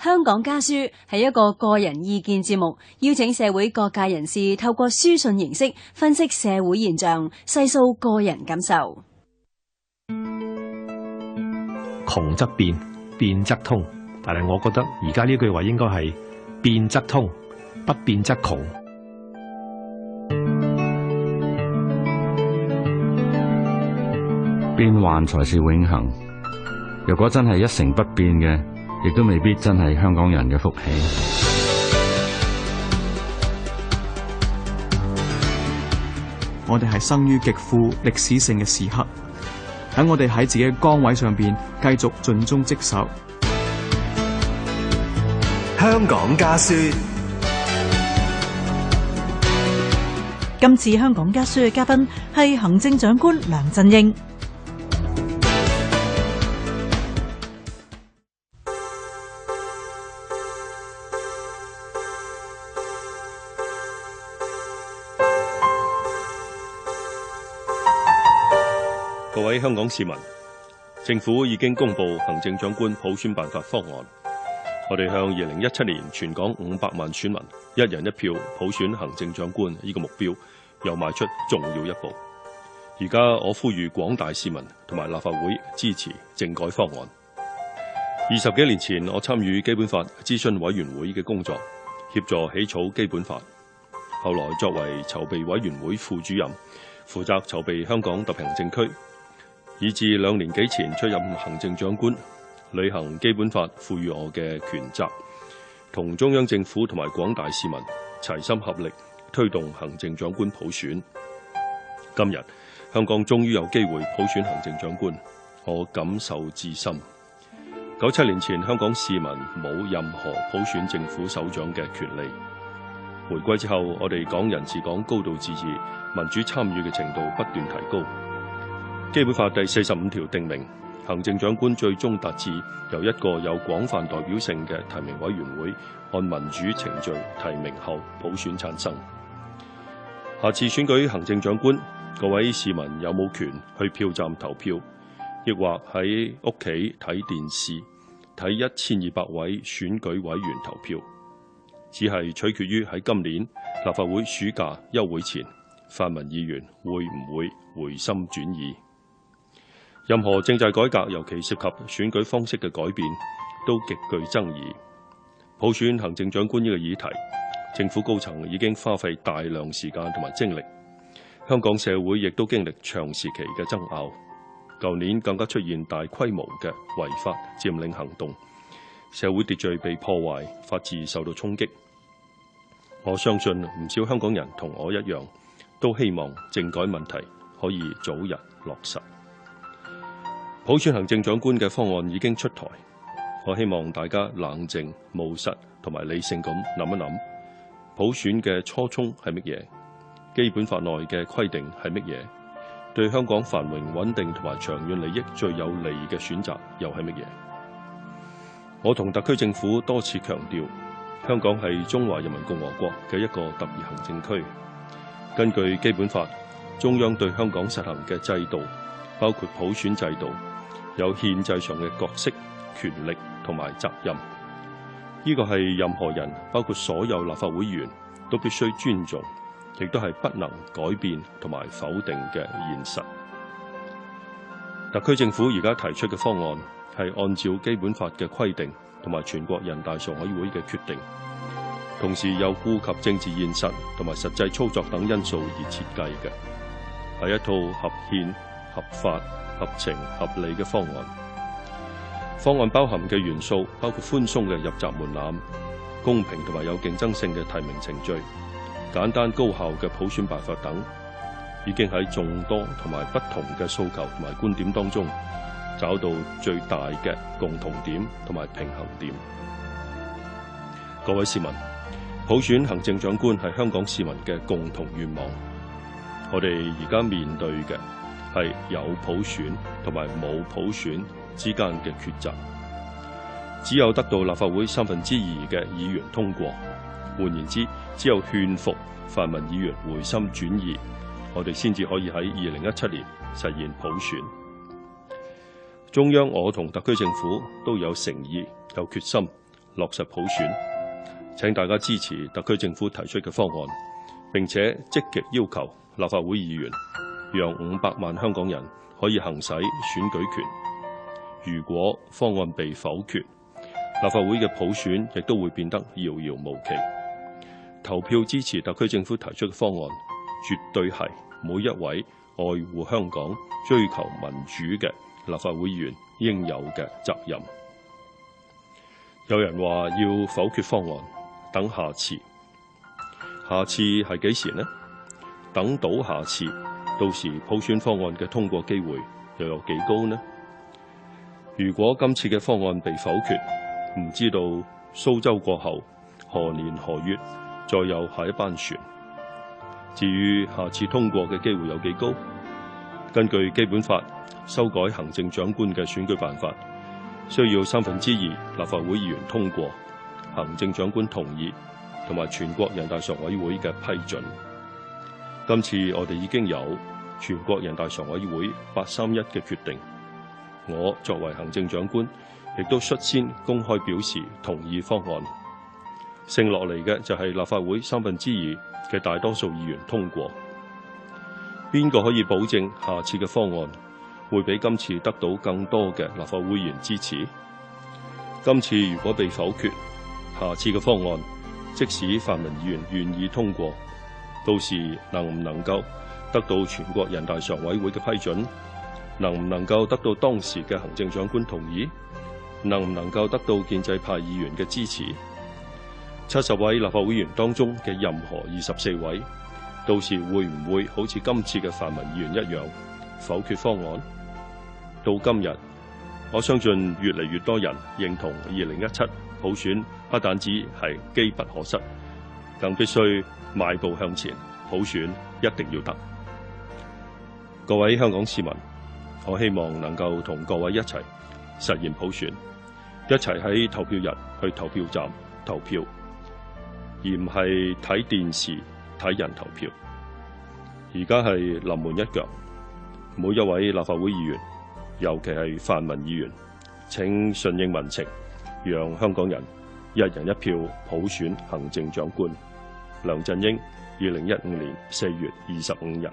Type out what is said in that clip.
香港家書係一個個人意見節目，邀請社會各界人士透過書信形式分析社會現象，細數個人感受。窮則變，變則通。但係我覺得而家呢句話應該係變則通，不變則窮。變幻才是永恆。若果真係一成不變嘅，亦都未必真係香港人嘅福氣。我哋係生於極富歷史性嘅時刻，等我哋喺自己嘅崗位上邊繼續盡忠職守。香港家書。今次香港家書嘅嘉賓係行政長官梁振英。各位香港市民，政府已經公布行政長官普選辦法方案。我哋向2017年全港500萬選民一人一票普選行政長官呢個目標又邁出重要一步。而家我呼籲廣大市民同埋立法會支持政改方案。20幾年前，我參與基本法諮詢委員會嘅工作，協助起草基本法。後來作為籌備委員會副主任，負責籌備香港特別行政區，以至2年幾前出任行政長官，履行基本法賦予我嘅權責，同中央政府同埋廣大市民齊心合力推動行政長官普選。今日香港終於有機會普選行政長官，我感受至深。97年前香港市民冇任何普選政府首長嘅權利。回歸之後，我哋港人治港、高度自治、民主參與嘅程度不斷提高。基本法第45條定明，行政長官最終達至由一個有廣泛代表性嘅提名委員會按民主程序提名後普選產生。下次選舉行政長官，各位市民有冇權去票站投票，亦或喺屋企睇電視睇1200位選舉委員投票，只係取決於喺今年立法會暑假休會前，泛民議員會唔會回心轉意。任何政制改革，尤其涉及選舉方式嘅改變，都極具爭議。普選行政長官呢個議題，政府高層已經花費大量時間同埋精力，香港社會亦都經歷長時期嘅爭拗。舊年更加出現大規模嘅違法佔領行動，社會秩序被破壞，法治受到衝擊。我相信唔少香港人同我一樣，都希望政改問題可以早日落實。普選行政長官嘅方案已經出台，我希望大家冷靜、務實同埋理性咁諗一諗，普選嘅初衷係乜嘢？基本法內嘅規定係乜嘢？對香港繁榮穩定同埋長遠利益最有利嘅選擇又係乜嘢？我同特區政府多次強調，香港係中華人民共和國嘅一個特別行政區。根據基本法，中央對香港實行嘅制度，包括普選制度，有憲制上嘅角色、權力同埋責任。呢個係任何人，包括所有立法會議員，都必須尊重，亦都係不能改變同埋否定嘅現實。特區政府而家提出嘅方案係按照基本法嘅規定同埋全國人大常委會嘅決定，同時又顧及政治現實同埋實際操作等因素而設計嘅，係一套合憲、合法、合情、合理嘅方案。方案包含嘅元素包括寬鬆嘅入閘門檻、公平同埋有競爭性嘅提名程序、簡單高效嘅普選辦法等，已經喺眾多同埋不同嘅訴求同埋觀點當中，找到最大嘅共同點同埋平衡點。各位市民，普選行政長官係香港市民嘅共同願望。我哋而家面對嘅係有普選同埋冇普選之間嘅抉擇，只有得到立法會2/3嘅議員通過，換言之，只有勸服泛民議員回心轉意，我哋先至可以喺2017年實現普選。中央我同特區政府都有誠意、有決心，落實普選。請大家支持特區政府提出嘅方案，並且積極要求立法會議員讓500萬香港人可以行使選舉權。如果方案被否決，立法會嘅普選亦都會變得遙遙無期。投票支持特區政府提出嘅方案，絕對係每一位愛護香港、追求民主嘅立法會議員應有嘅責任。有人話要否決方案，等下次。下次係幾時呢？等到下次，到時普選方案嘅通過機會又有幾高呢？如果今次嘅方案被否決，唔知道蘇州過後何年何月再有下一班船。至於下次通過嘅機會有幾高？根據基本法修改行政長官嘅選舉辦法，需要2/3立法會議員通過，行政長官同意，同埋全國人大常委會嘅批准。今次我哋已經有全國人大常委會831嘅決定，我作為行政長官，亦都率先公開表示同意方案。剩落嚟嘅就係立法會2/3嘅大多數議員通過。邊個可以保證下次嘅方案會比今次得到更多嘅立法會議員支持？今次如果被否決，下次嘅方案即使泛民議員願意通過，到時能唔能夠得到全國人大常委會嘅批准？能唔能夠得到當時嘅行政長官同意？能唔能夠得到建制派議員嘅支持？70位立法會議員當中嘅任何24位，到時會唔會好似今次嘅泛民議員一樣否決方案？到今日，我相信越嚟越多人認同2017普選不但止係機不可失，更必須邁步向前，普選一定要得。各位香港市民，我希望能夠同各位一齊實現普選，一齊喺投票日去投票站投票，而唔係睇電視睇人投票。而家係臨門一腳，每一位立法會議員，尤其係泛民議員，請順應民情，讓香港人一人一票普選行政長官。梁振英，2015年4月25日。